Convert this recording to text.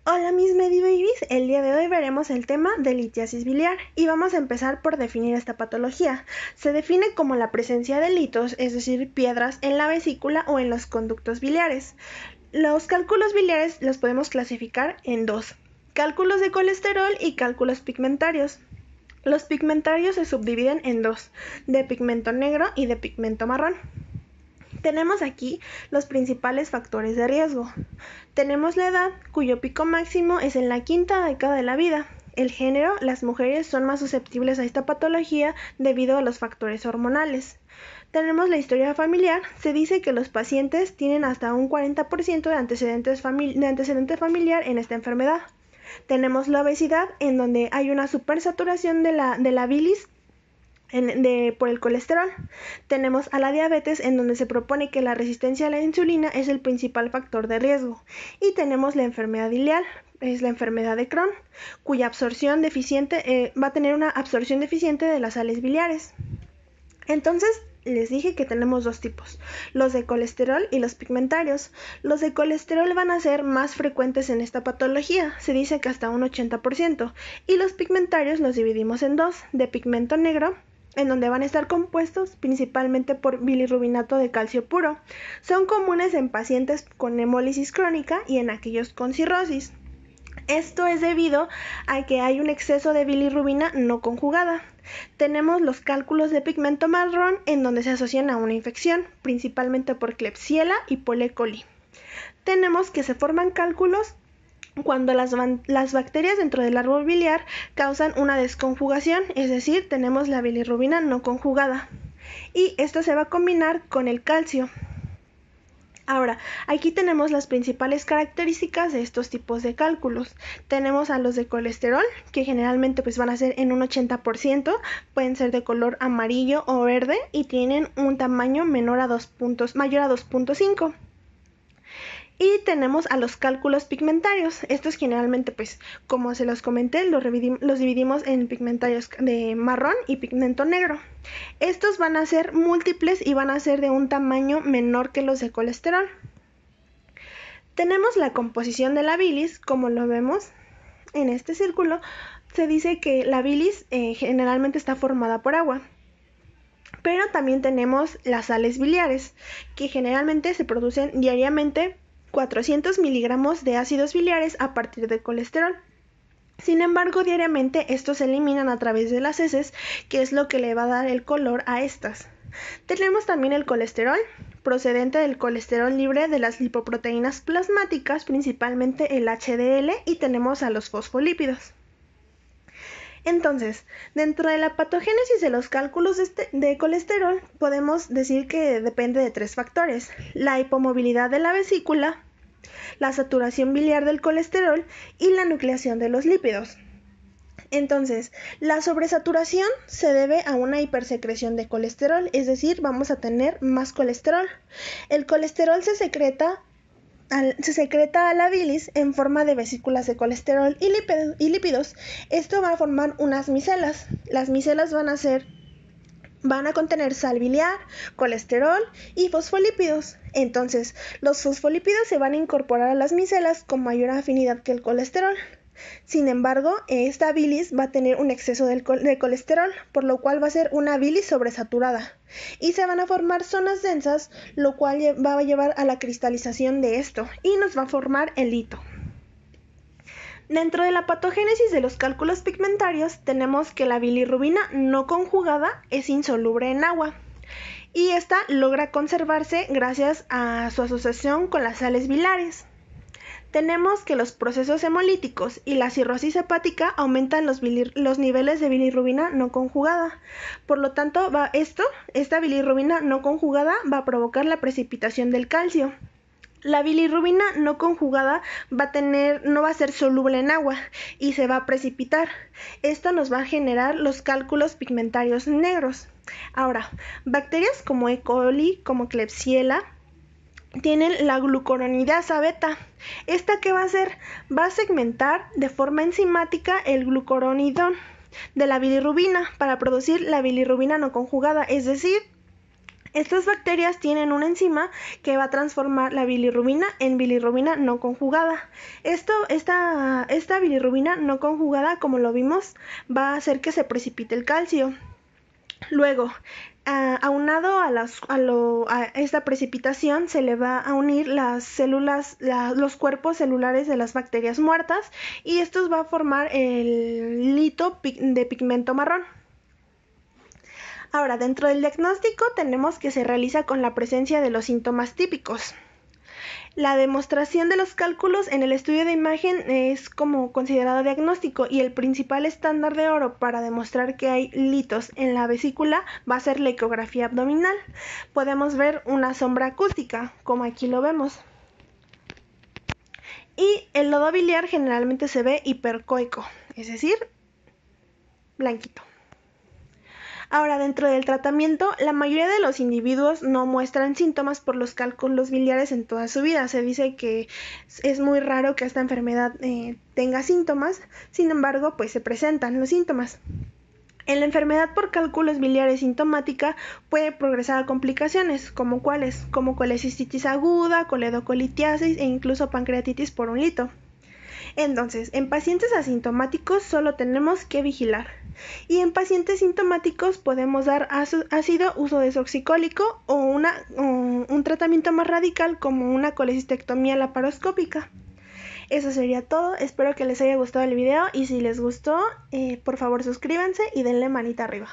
Hola mis Medibabies, el día de hoy veremos el tema de litiasis biliar y vamos a empezar por definir esta patología. Se define como la presencia de litos, es decir, piedras en la vesícula o en los conductos biliares. Los cálculos biliares los podemos clasificar en dos: cálculos de colesterol y cálculos pigmentarios. Los pigmentarios se subdividen en dos: de pigmento negro y de pigmento marrón. Tenemos aquí los principales factores de riesgo. Tenemos la edad, cuyo pico máximo es en la quinta década de la vida. El género, las mujeres son más susceptibles a esta patología debido a los factores hormonales. Tenemos la historia familiar. Se dice que los pacientes tienen hasta un 40% de antecedente familiar en esta enfermedad. Tenemos la obesidad, en donde hay una supersaturación de la bilis por el colesterol. Tenemos a la diabetes, en donde se propone que la resistencia a la insulina es el principal factor de riesgo. Y tenemos la enfermedad biliar, es la enfermedad de Crohn, cuya absorción deficiente va a tener una absorción deficiente de las sales biliares. Entonces, les dije que tenemos dos tipos: los de colesterol y los pigmentarios. Los de colesterol van a ser más frecuentes en esta patología, se dice que hasta un 80%, y los pigmentarios los dividimos en dos: de pigmento negro, en donde van a estar compuestos principalmente por bilirrubinato de calcio puro. Son comunes en pacientes con hemólisis crónica y en aquellos con cirrosis. Esto es debido a que hay un exceso de bilirrubina no conjugada. Tenemos los cálculos de pigmento marrón, en donde se asocian a una infección, principalmente por Klebsiella y por E. coli. Tenemos que se forman cálculos cuando las bacterias dentro del árbol biliar causan una desconjugación, es decir, tenemos la bilirrubina no conjugada, y esto se va a combinar con el calcio. Ahora, aquí tenemos las principales características de estos tipos de cálculos. Tenemos a los de colesterol, que generalmente van a ser en un 80%, pueden ser de color amarillo o verde y tienen un tamaño mayor a 2.5. Y tenemos a los cálculos pigmentarios. Estos generalmente, como se los comenté, los dividimos en pigmentarios de marrón y pigmento negro. Estos van a ser múltiples y van a ser de un tamaño menor que los de colesterol. Tenemos la composición de la bilis, como lo vemos en este círculo. Se dice que la bilis generalmente está formada por agua. Pero también tenemos las sales biliares, que generalmente se producen diariamente 400 miligramos de ácidos biliares a partir del colesterol. Sin embargo, diariamente estos se eliminan a través de las heces, que es lo que le va a dar el color a estas. Tenemos también el colesterol, procedente del colesterol libre de las lipoproteínas plasmáticas, principalmente el HDL, y tenemos a los fosfolípidos. Entonces, dentro de la patogénesis de los cálculos de colesterol, podemos decir que depende de tres factores: la hipomovilidad de la vesícula, la saturación biliar del colesterol y la nucleación de los lípidos. Entonces, la sobresaturación se debe a una hipersecreción de colesterol, es decir, vamos a tener más colesterol. El colesterol se secreta a la bilis en forma de vesículas de colesterol y lípidos. Esto va a formar unas micelas. Las micelas van a contener sal biliar, colesterol y fosfolípidos. Entonces, los fosfolípidos se van a incorporar a las micelas con mayor afinidad que el colesterol. Sin embargo, esta bilis va a tener un exceso de colesterol, por lo cual va a ser una bilis sobresaturada y se van a formar zonas densas, lo cual va a llevar a la cristalización de esto y nos va a formar el lito. Dentro de la patogénesis de los cálculos pigmentarios tenemos que la bilirrubina no conjugada es insoluble en agua y esta logra conservarse gracias a su asociación con las sales biliares. Tenemos que los procesos hemolíticos y la cirrosis hepática aumentan los niveles de bilirrubina no conjugada. Por lo tanto, esta bilirrubina no conjugada va a provocar la precipitación del calcio. La bilirrubina no conjugada no va a ser soluble en agua y se va a precipitar. Esto nos va a generar los cálculos pigmentarios negros. Ahora, bacterias como E. coli, como Klebsiella, tienen la glucuronidasa beta. ¿Esta qué va a hacer? Va a segmentar de forma enzimática el glucuronidón de la bilirrubina para producir la bilirrubina no conjugada, es decir, Estas bacterias tienen una enzima que va a transformar la bilirrubina en bilirrubina no conjugada. Esta bilirrubina no conjugada, como lo vimos, va a hacer que se precipite el calcio. Luego, aunado a esta precipitación, se le va a unir las células, los cuerpos celulares de las bacterias muertas, y estos va a formar el lito de pigmento marrón. Ahora, dentro del diagnóstico tenemos que se realiza con la presencia de los síntomas típicos. La demostración de los cálculos en el estudio de imagen es como considerado diagnóstico, y el principal estándar de oro para demostrar que hay litos en la vesícula va a ser la ecografía abdominal. Podemos ver una sombra acústica, como aquí lo vemos. Y el lodo biliar generalmente se ve hipercoico, es decir, blanquito. Ahora, dentro del tratamiento, la mayoría de los individuos no muestran síntomas por los cálculos biliares en toda su vida. Se dice que es muy raro que esta enfermedad tenga síntomas, sin embargo, pues se presentan los síntomas. En la enfermedad por cálculos biliares sintomática puede progresar a complicaciones, como cuáles, como colecistitis aguda, coledocolitiasis e incluso pancreatitis por un lito. Entonces, en pacientes asintomáticos solo tenemos que vigilar. Y en pacientes sintomáticos podemos dar ácido uso desoxicólico o un tratamiento más radical como una colecistectomía laparoscópica. Eso sería todo. Espero que les haya gustado el video, y si les gustó, por favor suscríbanse y denle manita arriba.